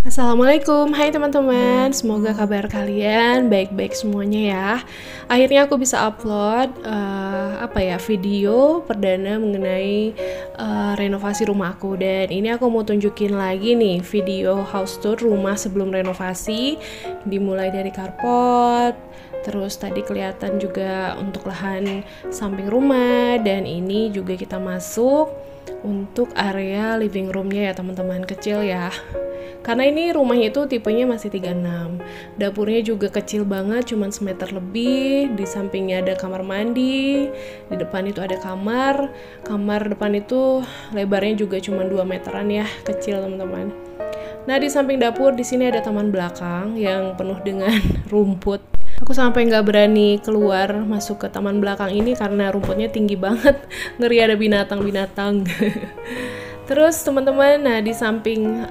Assalamualaikum, hai teman-teman. Semoga kabar kalian baik-baik semuanya ya. Akhirnya aku bisa upload video perdana mengenai renovasi rumah aku. Dan ini aku mau tunjukin lagi nih video house tour rumah sebelum renovasi. Dimulai dari carport, terus tadi kelihatan juga untuk lahan samping rumah, dan ini juga kita masuk untuk area living roomnya ya teman-teman, kecil ya. Karena ini rumahnya itu tipenya masih 36. Dapurnya juga kecil banget, cuman semeter lebih. Di sampingnya ada kamar mandi. Di depan itu ada kamar. Kamar depan itu lebarnya juga cuma 2 meteran ya, kecil teman-teman. Nah, di samping dapur di sini ada taman belakang yang penuh dengan rumput. Aku sampai nggak berani keluar masuk ke taman belakang ini karena rumputnya tinggi banget. Ngeri ada binatang-binatang. Terus teman-teman, nah di samping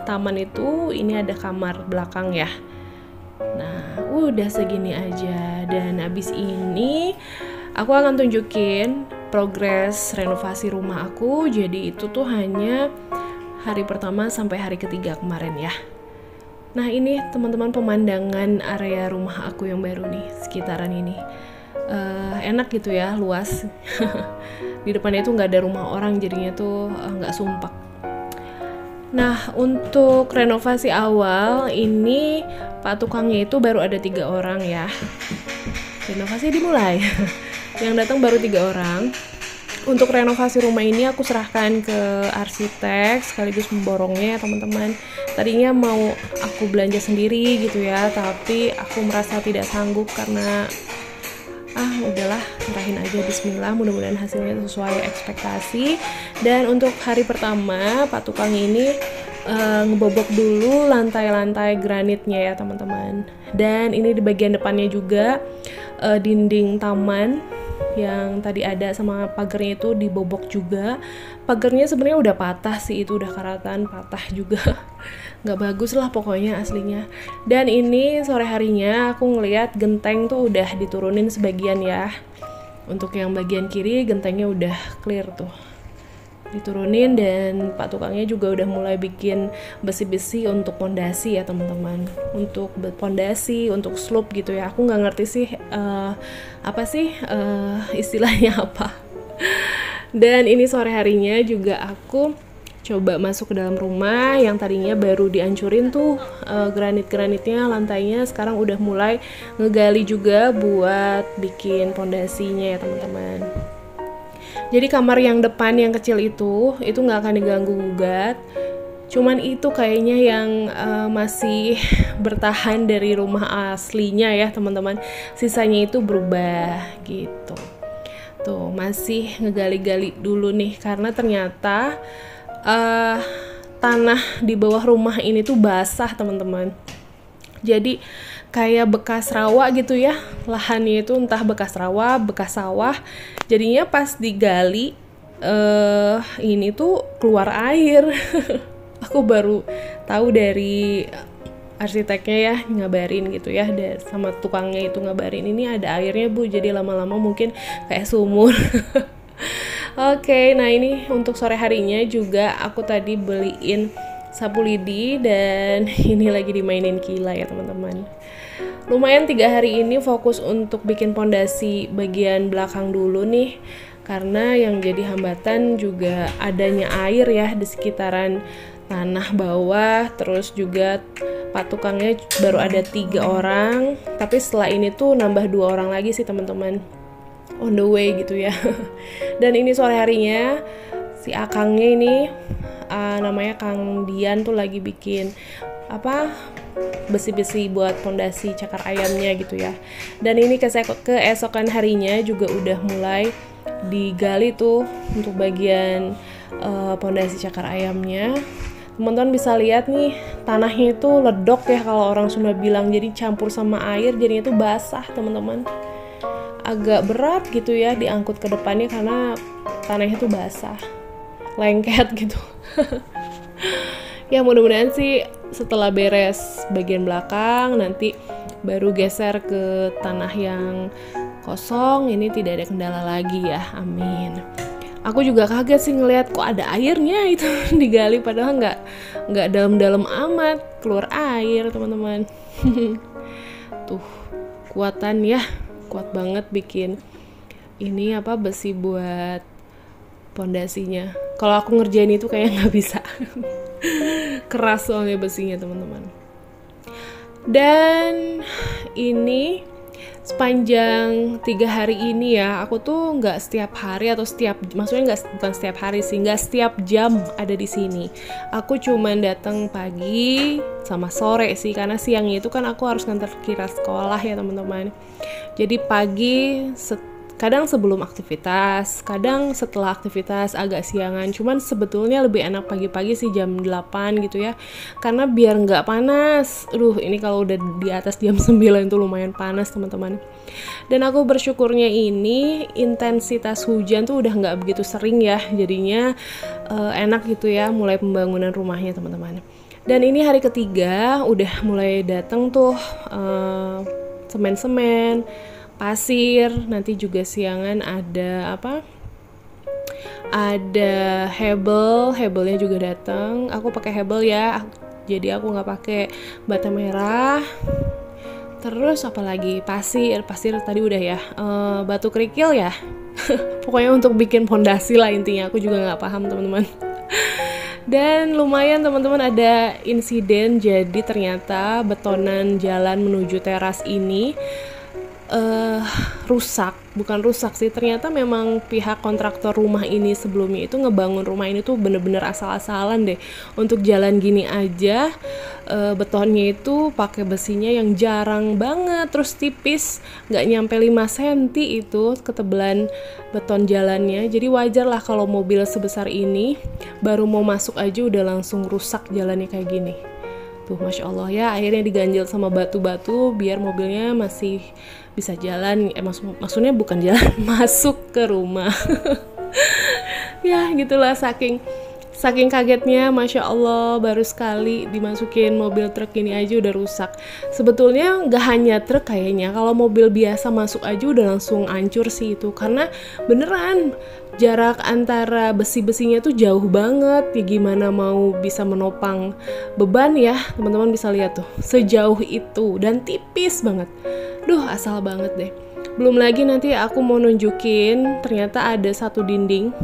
taman itu ini ada kamar belakang ya. Nah, udah segini aja. Dan abis ini aku akan tunjukin progres renovasi rumah aku. Jadi itu tuh hanya hari pertama sampai hari ketiga kemarin ya. Nah, ini teman-teman pemandangan area rumah aku yang baru nih, sekitaran ini. Enak gitu ya, luas. Di depannya itu nggak ada rumah orang, jadinya tuh nggak sumpek. Nah, untuk renovasi awal ini Pak tukangnya itu baru ada 3 orang ya. Renovasi dimulai. Yang datang baru 3 orang. Untuk renovasi rumah ini aku serahkan ke arsitek sekaligus pemborongnya ya teman-teman. Tadinya mau aku belanja sendiri gitu ya, tapi aku merasa tidak sanggup karena udahlah, serahin aja, bismillah, mudah-mudahan hasilnya sesuai ekspektasi. Dan untuk hari pertama Pak tukang ini ngebobok dulu lantai-lantai granitnya ya teman-teman. Dan ini di bagian depannya juga dinding taman yang tadi ada sama pagarnya itu dibobok juga. Pagarnya sebenarnya udah patah sih, itu udah karatan patah juga. Nggak bagus lah pokoknya aslinya. Dan ini sore harinya aku ngeliat genteng tuh udah diturunin sebagian ya. Untuk yang bagian kiri gentengnya udah clear tuh, diturunin. Dan Pak tukangnya juga udah mulai bikin besi-besi untuk pondasi ya teman-teman, untuk pondasi, untuk slope gitu ya. Aku nggak ngerti sih istilahnya apa. Dan ini sore harinya juga aku coba masuk ke dalam rumah yang tadinya baru dihancurin tuh granit-granitnya, lantainya sekarang udah mulai ngegali juga buat bikin pondasinya ya teman-teman. Jadi kamar yang depan yang kecil itu nggak akan diganggu gugat. Cuman itu kayaknya yang masih bertahan dari rumah aslinya ya teman-teman. Sisanya itu berubah gitu. Tuh masih ngegali-gali dulu nih karena ternyata tanah di bawah rumah ini tuh basah teman-teman. Jadi kayak bekas rawa gitu ya, lahannya itu entah bekas rawa, bekas sawah. Jadinya pas digali ini tuh keluar air. Aku baru tahu dari arsiteknya ya, ngabarin gitu ya, sama tukangnya itu ngabarin ini ada airnya bu, jadi lama-lama mungkin kayak sumur. Oke, nah ini untuk sore harinya juga aku tadi beliin sapu lidi dan ini lagi dimainin Kila ya teman-teman. Lumayan 3 hari ini fokus untuk bikin pondasi bagian belakang dulu nih, karena yang jadi hambatan juga adanya air ya di sekitaran tanah bawah. Terus juga Pak tukangnya baru ada 3 orang, tapi setelah ini tuh nambah 2 orang lagi sih teman-teman, on the way gitu ya. Dan ini sore harinya si akangnya ini namanya Kang Dian tuh lagi bikin besi-besi buat pondasi cakar ayamnya gitu ya. Dan ini keesokan harinya juga udah mulai digali tuh untuk bagian pondasi cakar ayamnya. Teman-teman bisa lihat nih, tanahnya itu ledok ya kalau orang Sunda bilang, jadi campur sama air jadinya tuh basah teman-teman. Agak berat gitu ya diangkut ke depannya karena tanahnya tuh basah, lengket gitu. Ya mudah-mudahan sih setelah beres bagian belakang nanti baru geser ke tanah yang kosong, ini tidak ada kendala lagi ya, amin. Aku juga kaget sih ngelihat kok ada airnya itu digali, padahal nggak dalam-dalam amat keluar air teman-teman. Tuh kuatan ya, kuat banget bikin ini apa besi buat pondasinya. Kalau aku ngerjain itu kayak nggak bisa. Keras soalnya besinya teman-teman. Dan ini sepanjang 3 hari ini ya, aku tuh nggak setiap hari atau maksudnya bukan setiap hari sih, nggak setiap jam ada di sini. Aku cuman datang pagi sama sore sih, karena siangnya itu kan aku harus ngantar Kira sekolah ya teman-teman. Jadi pagi kadang sebelum aktivitas, kadang setelah aktivitas agak siangan. Cuman sebetulnya lebih enak pagi-pagi sih jam 8 gitu ya. Karena biar nggak panas. Ini kalau udah di atas jam 9 itu lumayan panas teman-teman. Dan aku bersyukurnya ini intensitas hujan tuh udah nggak begitu sering ya. Jadinya enak gitu ya mulai pembangunan rumahnya teman-teman. Dan ini hari ketiga udah mulai datang tuh semen-semen, pasir, nanti juga siangan ada hebelnya juga datang. Aku pakai hebel ya, jadi aku nggak pakai bata merah. Terus apalagi pasir tadi udah ya, batu kerikil ya. Pokoknya untuk bikin fondasi lah intinya, aku juga nggak paham teman-teman. Dan lumayan teman-teman ada insiden, jadi ternyata betonan jalan menuju teras ini bukan rusak sih, ternyata memang pihak kontraktor rumah ini sebelumnya itu ngebangun rumah ini tuh bener-bener asal-asalan deh. Untuk jalan gini aja betonnya itu pakai besinya yang jarang banget, terus tipis, nggak nyampe 5 cm itu ketebalan beton jalannya. Jadi wajar lah kalau mobil sebesar ini baru mau masuk aja udah langsung rusak jalannya kayak gini. Tuh Masya Allah ya, akhirnya diganjel sama batu-batu biar mobilnya masih bisa jalan, maksudnya bukan jalan, masuk ke rumah. Ya gitulah, saking kagetnya, Masya Allah, baru sekali dimasukin mobil truk ini aja udah rusak. Sebetulnya nggak hanya truk kayaknya, kalau mobil biasa masuk aja udah langsung hancur sih itu, karena beneran jarak antara besi-besinya tuh jauh banget. Ya gimana mau bisa menopang beban ya, teman-teman bisa lihat tuh, sejauh itu dan tipis banget. Duh, asal banget deh. Belum lagi nanti aku mau nunjukin, ternyata ada satu dinding,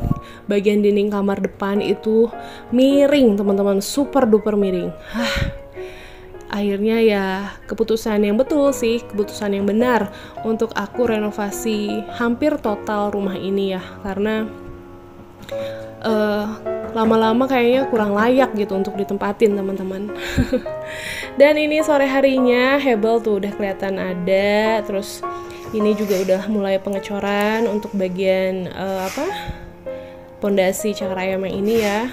bagian dinding kamar depan itu miring teman-teman, super duper miring. Akhirnya ya keputusan yang betul sih, keputusan yang benar untuk aku renovasi hampir total rumah ini ya, karena lama-lama kayaknya kurang layak gitu untuk ditempatin teman-teman. Dan ini sore harinya hebel tuh udah kelihatan ada, terus ini juga udah mulai pengecoran untuk bagian pondasi cakar ayam yang ini ya.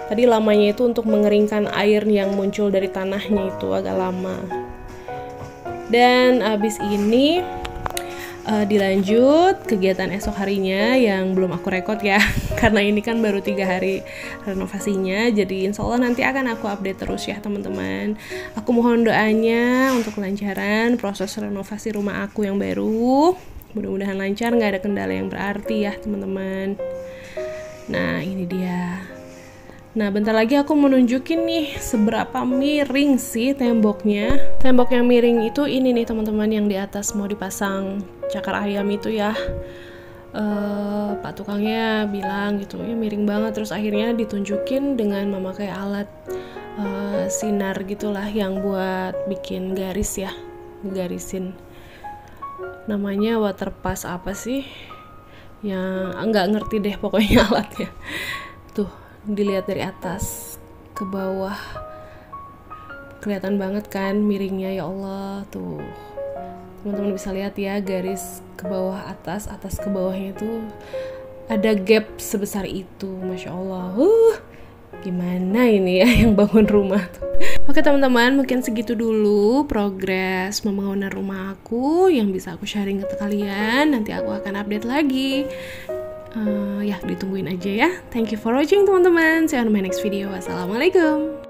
Tadi lamanya itu untuk mengeringkan air yang muncul dari tanahnya, itu agak lama. Dan abis ini dilanjut kegiatan esok harinya yang belum aku rekod ya, karena ini kan baru 3 hari renovasinya. Jadi insya Allah nanti akan aku update terus ya teman-teman. Aku mohon doanya untuk kelancaran proses renovasi rumah aku yang baru. Mudah-mudahan lancar, nggak ada kendala yang berarti ya teman-teman. Nah ini dia. Nah bentar lagi aku mau nunjukin nih seberapa miring sih temboknya. Tembok yang miring itu ini nih teman-teman, yang di atas mau dipasang cakar ayam itu ya. Pak tukangnya bilang gitu ya miring banget, terus akhirnya ditunjukin dengan memakai alat sinar gitulah yang buat bikin garis ya, garisin. Namanya water pass apa sih? Yang nggak ngerti deh pokoknya alatnya. Tuh dilihat dari atas ke bawah kelihatan banget kan miringnya, ya Allah. Tuh teman-teman bisa lihat ya, garis ke bawah atas ke bawahnya itu ada gap sebesar itu, Masya Allah. Gimana ini ya yang bangun rumah tuh. Oke teman-teman, mungkin segitu dulu progres pembangunan rumah aku yang bisa aku sharing ke kalian. Nanti aku akan update lagi. Ya ditungguin aja ya. Thank you for watching teman-teman. See you on my next video. Wassalamualaikum.